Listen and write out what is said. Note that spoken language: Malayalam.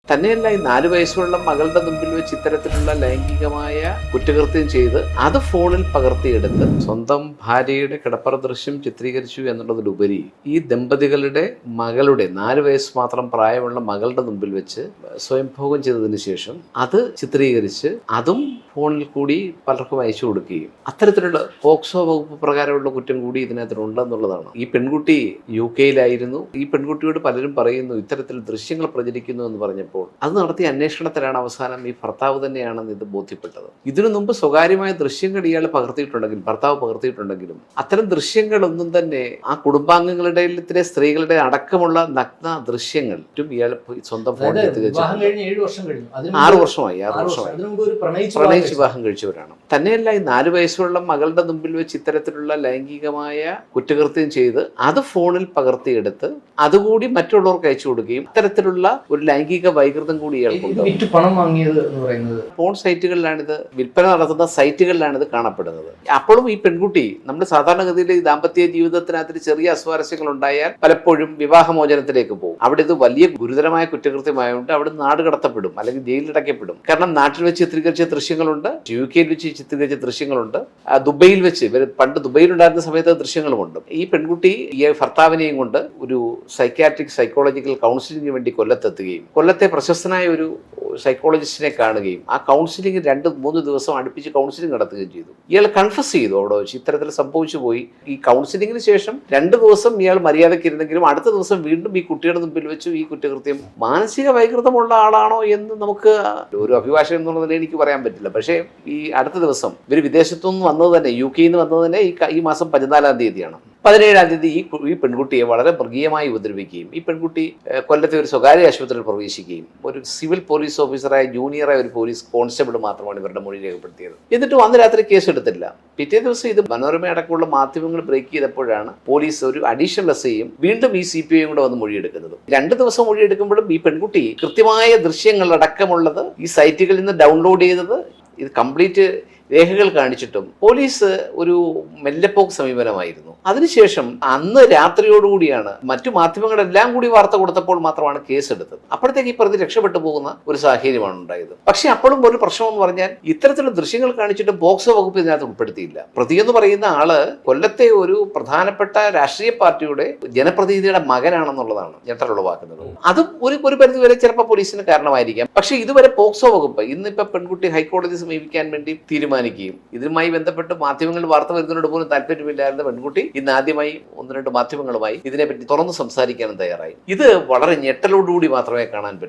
തന്നെയല്ല ഈ 4 വയസ്സുള്ള മകളുടെ മുമ്പിൽ വെച്ച് ഇത്തരത്തിലുള്ള ലൈംഗികമായ കുറ്റകൃത്യം ചെയ്ത് അത് ഫോണിൽ പകർത്തിയെടുത്ത് സ്വന്തം ഭാര്യയുടെ കിടപ്പറ ദൃശ്യം ചിത്രീകരിച്ചു എന്നുള്ളതിലുപരി ഈ ദമ്പതികളുടെ മകളുടെ 4 വയസ്സ് മാത്രം പ്രായമുള്ള മകളുടെ മുമ്പിൽ വെച്ച് സ്വയംഭോഗം ചെയ്തതിന് ശേഷം അത് ചിത്രീകരിച്ച് അതും ഫോണിൽ കൂടി പലർക്കും അയച്ചു കൊടുക്കുകയും അത്തരത്തിലുള്ള പോക്സോ വകുപ്പ് പ്രകാരമുള്ള കുറ്റം കൂടി ഇതിനകത്തുണ്ടെന്നുള്ളതാണ്. ഈ പെൺകുട്ടി UK-യിലായിരുന്നു. ഈ പെൺകുട്ടിയോട് പലരും പറയുന്നു ഇത്തരത്തിൽ ദൃശ്യങ്ങൾ പ്രചരിക്കുന്നു എന്ന് പറഞ്ഞപ്പോൾ അത് നടത്തിയ അന്വേഷണത്തിലാണ് അവസാനം ഈ ഭർത്താവ് തന്നെയാണെന്ന് ഇത് ബോധ്യപ്പെട്ടത്. ഇതിനു മുമ്പ് സ്വകാര്യമായ ദൃശ്യങ്ങൾ ഇയാൾ ഭർത്താവ് പകർത്തിയിട്ടുണ്ടെങ്കിലും അത്തരം ദൃശ്യങ്ങളൊന്നും തന്നെ ആ കുടുംബാംഗങ്ങളുടെ സ്ത്രീകളുടെ അടക്കമുള്ള നഗ്ന ദൃശ്യങ്ങൾ ഇയാൾ സ്വന്തം ഫോണിൽ 6 വർഷമായി പ്രണയിച്ച് വിവാഹം കഴിച്ചവരാണ്. തന്നെയല്ല ഈ 4 വയസ്സുള്ള മകളുടെ മുമ്പിൽ വെച്ച് ഇത്തരത്തിലുള്ള ലൈംഗികമായ കുറ്റകൃത്യം ചെയ്ത് അത് ഫോണിൽ പകർത്തിയെടുത്ത് അതുകൂടി മറ്റുള്ളവർക്ക് അയച്ചു കൊടുക്കുകയും ഇത്തരത്തിലുള്ള ഒരു ലൈംഗിക വൈകൃതം കൂടി ഇയാൾക്കുണ്ട്. പണം വാങ്ങിയത് എന്ന് പറയുന്നത് ഫോൺ സൈറ്റുകളിലാണിത്, വിൽപ്പന നടത്തുന്ന സൈറ്റുകളിലാണിത് കാണപ്പെടുന്നത്. അപ്പോഴും ഈ പെൺകുട്ടി നമ്മുടെ സാധാരണഗതിയിൽ ഈ ദാമ്പത്യ ജീവിതത്തിനകത്ത് ചെറിയ അസ്വാരസ്യങ്ങൾ ഉണ്ടായാൽ പലപ്പോഴും വിവാഹമോചനത്തിലേക്ക് പോകും. അവിടെ ഇത് വലിയ ഗുരുതരമായ കുറ്റകൃത്യമായതുകൊണ്ട് അവിടെ നാട് കടത്തപ്പെടും അല്ലെങ്കിൽ ജയിലിലടയ്ക്കപ്പെടും. കാരണം നാട്ടിൽ വെച്ച് ചിത്രീകരിച്ച ദൃശ്യങ്ങളുണ്ട്, UK-യിൽ വെച്ച് ചിത്രീകരിച്ച ദൃശ്യങ്ങളുണ്ട്, ദുബൈയിൽ വെച്ച് പണ്ട് ദുബൈയിലുണ്ടായിരുന്ന സമയത്ത് ദൃശ്യങ്ങളുമുണ്ട്. ഈ പെൺകുട്ടി ഈ ഭർത്താവിനെയും കൊണ്ട് ഒരു സൈക്കോളജിക്കൽ കൗൺസിലിംഗിന് വേണ്ടി കൊല്ലത്തെത്തുകയും കൊല്ലത്തെ പ്രശസ്തനായ ഒരു സൈക്കോളജിസ്റ്റിനെ കാണുകയും ആ കൗൺസിലിംഗ് 2-3 ദിവസം അടുപ്പിച്ച് കൗൺസിലിംഗ് നടത്തുകയും ചെയ്തു. ഇയാൾ കൺഫസ് ചെയ്തു അവിടെ വെച്ച് ഇത്തരത്തിൽ സംഭവിച്ചു പോയി. ഈ കൗൺസിലിംഗിന് ശേഷം 2 ദിവസം ഇയാൾ മര്യാദയ്ക്ക് ഇരുന്നെങ്കിലും അടുത്ത ദിവസം വീണ്ടും ഈ കുട്ടിയുടെ മുമ്പിൽ വെച്ചു ഈ കുറ്റകൃത്യം. മാനസിക വൈകൃതമുള്ള ആളാണോ എന്ന് നമുക്ക് ഒരു അഭിഭാഷകൻ എന്നുള്ളതിൽ എനിക്ക് പറയാൻ പറ്റില്ല. പക്ഷേ ഈ അടുത്ത ദിവസം ഇവർ വിദേശത്തുനിന്ന് വന്നത് തന്നെ UK-യിൽ നിന്ന് വന്നത് തന്നെ ഈ മാസം 14-ാം തീയതിയാണ്. 17-ാം തീയതി ഈ പെൺകുട്ടിയെ വളരെ മൃഗീയമായി ഉപദ്രവിക്കുകയും ഈ പെൺകുട്ടി കൊല്ലത്തെ ഒരു സ്വകാര്യ ആശുപത്രിയിൽ പ്രവേശിക്കുകയും ഒരു സിവിൽ പോലീസ് ഓഫീസറായ ജൂനിയറായ ഒരു പോലീസ് കോൺസ്റ്റബിൾ മാത്രമാണ് ഇവരുടെ മൊഴി രേഖപ്പെടുത്തിയത്. എന്നിട്ടും അന്ന് രാത്രി കേസെടുത്തില്ല. പിറ്റേ ദിവസം ഇത് മനോരമ അടക്കമുള്ള മാധ്യമങ്ങൾ ബ്രേക്ക് ചെയ്തപ്പോഴാണ് പോലീസ് ഒരു അഡീഷണൽ SIയും വീണ്ടും ഈ CPIയും കൂടെ വന്ന് മൊഴിയെടുക്കുന്നത്. 2 ദിവസം മൊഴിയെടുക്കുമ്പോഴും ഈ പെൺകുട്ടി കൃത്യമായ ദൃശ്യങ്ങൾ അടക്കമുള്ളത് ഈ സൈറ്റുകളിൽ നിന്ന് ഡൗൺലോഡ് ചെയ്തത് ഇത് കംപ്ലീറ്റ് രേഖകൾ കാണിച്ചിട്ടും പോലീസ് ഒരു മെല്ലെപ്പോക്ക് സമീപനമായിരുന്നു. അതിനുശേഷം അന്ന് രാത്രിയോടുകൂടിയാണ് മറ്റു മാധ്യമങ്ങളെല്ലാം കൂടി വാർത്ത കൊടുത്തപ്പോൾ മാത്രമാണ് കേസെടുത്തത്. അപ്പോഴത്തേക്ക് ഈ പ്രതി രക്ഷപ്പെട്ടു പോകുന്ന ഒരു സാഹചര്യമാണ് ഉണ്ടായത്. പക്ഷെ അപ്പോഴും ഒരു പ്രശ്നം എന്ന് പറഞ്ഞാൽ ഇത്തരത്തിലുള്ള ദൃശ്യങ്ങൾ കാണിച്ചിട്ടും പോക്സോ വകുപ്പ് ഇതിനകത്ത് ഉൾപ്പെടുത്തിയില്ല. പ്രതി എന്ന് പറയുന്ന ആള് കൊല്ലത്തെ ഒരു പ്രധാനപ്പെട്ട രാഷ്ട്രീയ പാർട്ടിയുടെ ജനപ്രതിനിധിയുടെ മകനാണെന്നുള്ളതാണ് ഞെട്ടലുളവാക്കുന്നത്. അതും ഒരു പരിധിവരെ ചിലപ്പോൾ പോലീസിന് കാരണമായിരിക്കാം. പക്ഷെ ഇതുവരെ പോക്സോ വകുപ്പ് ഇന്നിപ്പോ പെൺകുട്ടി ഹൈക്കോടതി സമീപിക്കാൻ വേണ്ടി തീരുമാനിക്കുകയും ഇതുമായി ബന്ധപ്പെട്ട് മാധ്യമങ്ങളിൽ വാർത്ത വരുന്നതിനോട് പോലും താല്പര്യമില്ലായിരുന്ന പെൺകുട്ടി ഇന്ന് ആദ്യമായി 1-2 മാധ്യമങ്ങളുമായി ഇതിനെപ്പറ്റി തുറന്ന് സംസാരിക്കാനും തയ്യാറായി. ഇത് വളരെ ഞെട്ടലോടുകൂടി മാത്രമേ കാണാൻ പറ്റൂ.